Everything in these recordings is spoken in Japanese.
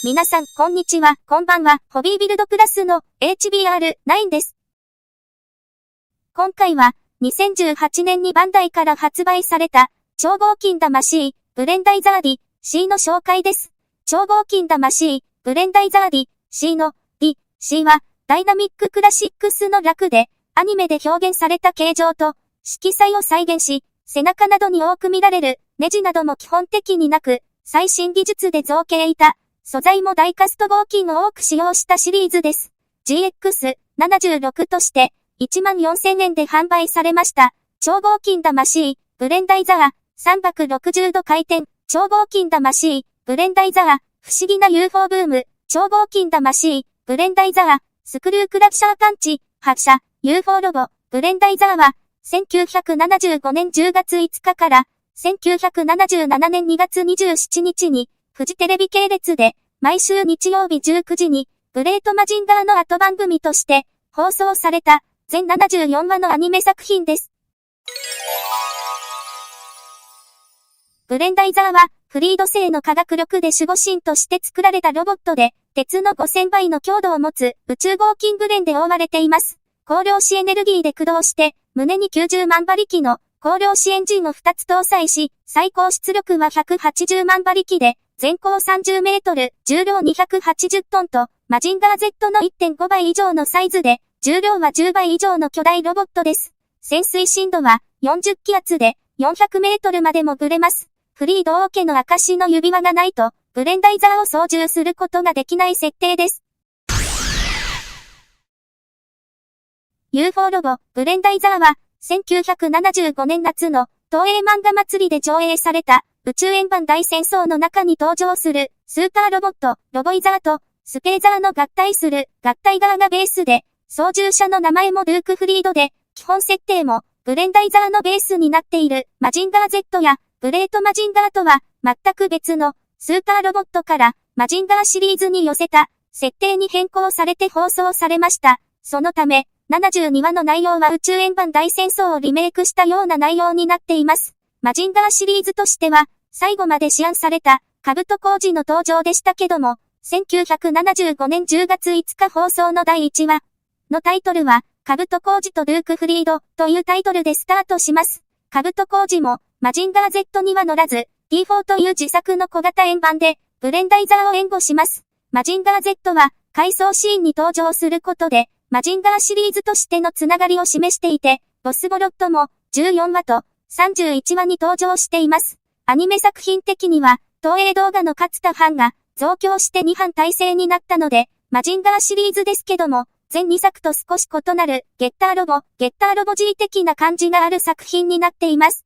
皆さん、こんにちは、こんばんは、ホビービルドプラスの HBR9 です。今回は、2018年にバンダイから発売された、超合金魂、ブレンダイザーディ C の紹介です。超合金魂、ブレンダイザーディ C の D、C は、ダイナミッククラシックスの略で、アニメで表現された形状と、色彩を再現し、背中などに多く見られる、ネジなども基本的になく、最新技術で造形板、素材もダイカスト合金を多く使用したシリーズです。GX76 として、14,000円で販売されました。超合金魂、ブレンダイザー、360度回転、超合金魂、ブレンダイザー、不思議な UFO ブーム、超合金魂、ブレンダイザー、スクルークラッシャーパンチ、発射、UFO ロボ、ブレンダイザーは、1975年10月5日から、1977年2月27日に、フジテレビ系列で、毎週日曜日19時に、グレートマジンガーの後番組として、放送された、全74話のアニメ作品です。ブレンダイザーは、フリード製の化学力で守護神として作られたロボットで、鉄の5000倍の強度を持つ宇宙合金ブレンで覆われています。高量子エネルギーで駆動して、胸に90万馬力の高量子エンジンを2つ搭載し、最高出力は180万馬力で、全高30メートル、重量280トンと、マジンガー Z の 1.5 倍以上のサイズで、重量は10倍以上の巨大ロボットです。潜水深度は40気圧で400メートルまでもぶれます。フリード王家の証の指輪がないと、ブレンダイザーを操縦することができない設定です。UFO ロボ、ブレンダイザーは、1975年夏の東映漫画祭りで上映された宇宙円盤大戦争の中に登場するスーパーロボット、ロボイザーとスペーザーの合体する合体側がベースで、操縦者の名前もルーク・フリードで、基本設定もブレンダイザーのベースになっているマジンガー Z やグレートマジンガーとは全く別のスーパーロボットからマジンガーシリーズに寄せた設定に変更されて放送されました。そのため、72話の内容は宇宙円盤大戦争をリメイクしたような内容になっています。マジンガーシリーズとしては、最後まで試案された、カブトコウジの登場でしたけども、1975年10月5日放送の第1話のタイトルは、カブトコウジとルーク・フリードというタイトルでスタートします。カブトコウジも、マジンガー Z には乗らず、T4 という自作の小型円盤で、ブレンダイザーを援護します。マジンガー Z は、回想シーンに登場することで、マジンガーシリーズとしてのつながりを示していて、ボスボロットも14話と31話に登場しています。アニメ作品的には、東映動画の勝田班が増強して2班体制になったので、マジンガーシリーズですけども、全2作と少し異なるゲッターロボ G 的な感じがある作品になっています。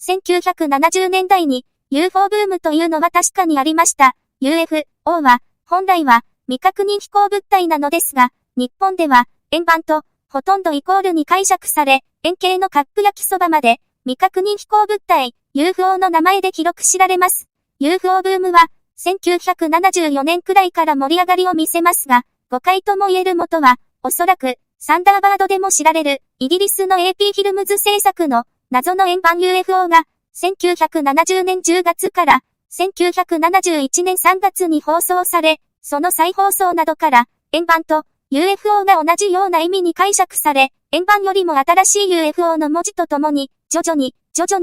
1970年代に UFO ブームというのは確かにありました。UFO は、本来は未確認飛行物体なのですが、日本では円盤とほとんどイコールに解釈され、円形のカップ焼きそばまで未確認飛行物体 UFO の名前で広く知られます。UFO ブームは1974年くらいから盛り上がりを見せますが、誤解とも言える元はおそらくサンダーバードでも知られるイギリスの AP フィルムズ制作の謎の円盤 UFO が1970年10月から1971年3月に放送され、その再放送などから、円盤と UFO が同じような意味に解釈され、円盤よりも新しい UFO の文字とともに、徐々に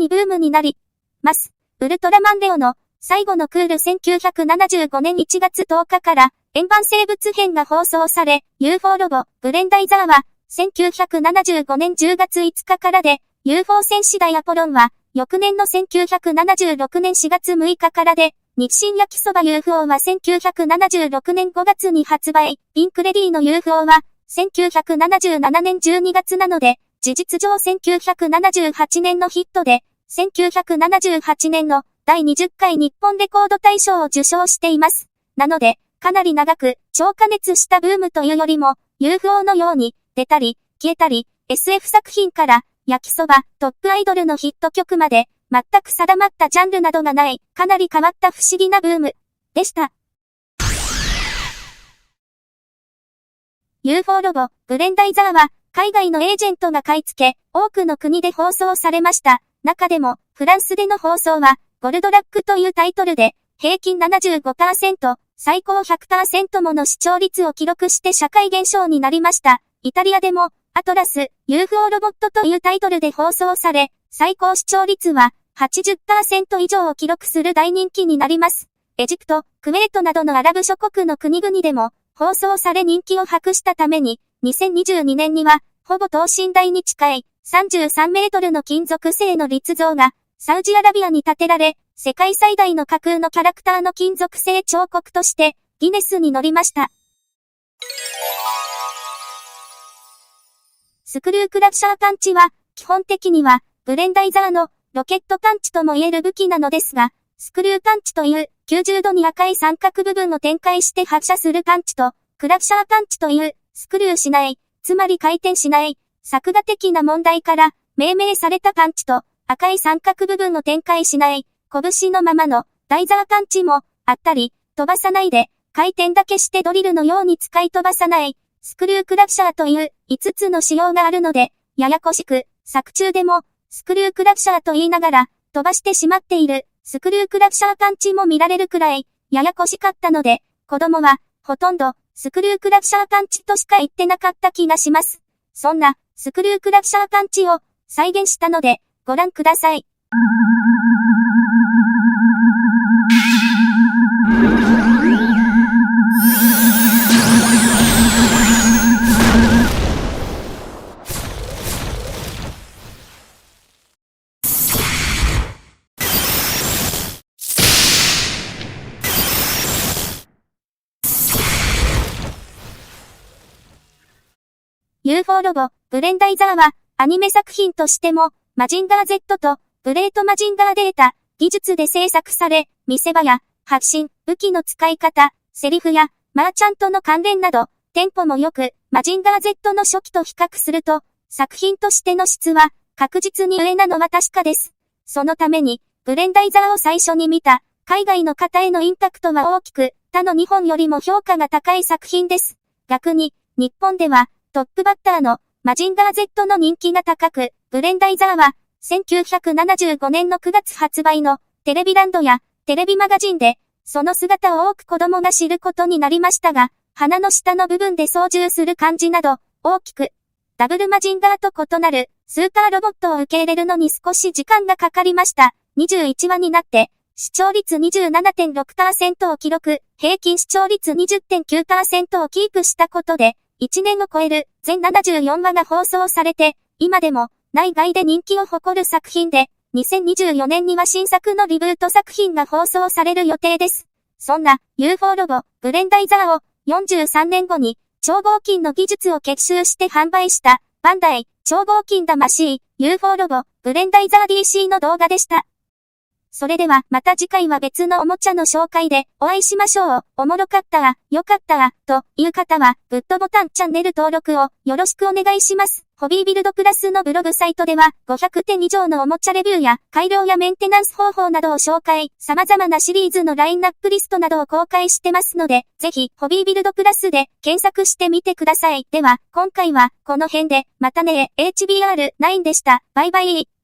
ブームになります。ウルトラマンレオの最後のクール1975年1月10日から、円盤生物編が放送され、UFO ロボ、ブレンダイザーは、1975年10月5日からで、UFO 戦士大アポロンは、翌年の1976年4月6日からで、日清焼きそば UFO は1976年5月に発売、ピンクレディの UFO は1977年12月なので、事実上1978年のヒットで、1978年の第20回日本レコード大賞を受賞しています。なので、かなり長く超過熱したブームというよりも、UFO のように出たり消えたり、SF 作品から、焼きそば、トップアイドルのヒット曲まで、全く定まったジャンルなどがない、かなり変わった不思議なブーム、でした。UFO ロボ、ブレンダイザーは、海外のエージェントが買い付け、多くの国で放送されました。中でも、フランスでの放送は、ゴルドラックというタイトルで、平均 75%、最高 100% もの視聴率を記録して社会現象になりました。イタリアでも、アトラス、UFO ロボットというタイトルで放送され、最高視聴率は 80% 以上を記録する大人気になります。エジプト、クウェートなどのアラブ諸国の国々でも放送され人気を博したために、2022年には、ほぼ等身大に近い33メートルの金属製の立像がサウジアラビアに建てられ、世界最大の架空のキャラクターの金属製彫刻としてギネスに載りました。スクリュークラッシャーパンチは、基本的には、ブレンダイザーのロケットパンチとも言える武器なのですが、スクリューパンチという90度に赤い三角部分を展開して発射するパンチと、クラッシャーパンチというスクリューしない、つまり回転しない、作画的な問題から命名されたパンチと赤い三角部分を展開しない、拳のままのダイザーパンチもあったり、飛ばさないで回転だけしてドリルのように使い飛ばさない、スクリュークラッシャーという5つの仕様があるので、ややこしく、作中でもスクリュークラッシャーと言いながら飛ばしてしまっているスクリュークラッシャーパンチも見られるくらいややこしかったので、子供はほとんどスクリュークラッシャーパンチとしか言ってなかった気がします。そんなスクリュークラッシャーパンチを再現したのでご覧ください。UFO ロボ、ブレンダイザーは、アニメ作品としても、マジンガー Z と、グレートマジンガーデータ、技術で制作され、見せ場や、発信、武器の使い方、セリフや、マーチャントの関連など、テンポも良く、マジンガー Z の初期と比較すると、作品としての質は、確実に上なのは確かです。そのために、ブレンダイザーを最初に見た、海外の方へのインパクトは大きく、他の日本よりも評価が高い作品です。逆に、日本では、トップバッターのマジンガー Z の人気が高く、ブレンダイザーは1975年の9月発売のテレビランドやテレビマガジンでその姿を多く子供が知ることになりましたが、鼻の下の部分で操縦する感じなど大きくダブルマジンガーと異なるスーパーロボットを受け入れるのに少し時間がかかりました。21話になって視聴率 27.6% を記録、平均視聴率 20.9% をキープしたことで1年を超える全74話が放送されて、今でも内外で人気を誇る作品で、2024年には新作のリブート作品が放送される予定です。そんな UFO ロボ、ブレンダイザーを43年後に超合金の技術を結集して販売したバンダイ超合金魂 UFO ロボ、ブレンダイザー DC の動画でした。それではまた次回は別のおもちゃの紹介でお会いしましょう。おもろかったわ、よかったわ、という方はグッドボタンチャンネル登録をよろしくお願いします。ホビービルドプラスのブログサイトでは500点以上のおもちゃレビューや改良やメンテナンス方法などを紹介、様々なシリーズのラインナップリストなどを公開してますので、ぜひホビービルドプラスで検索してみてください。では今回はこの辺でまたね、HBR9 でした。バイバイ。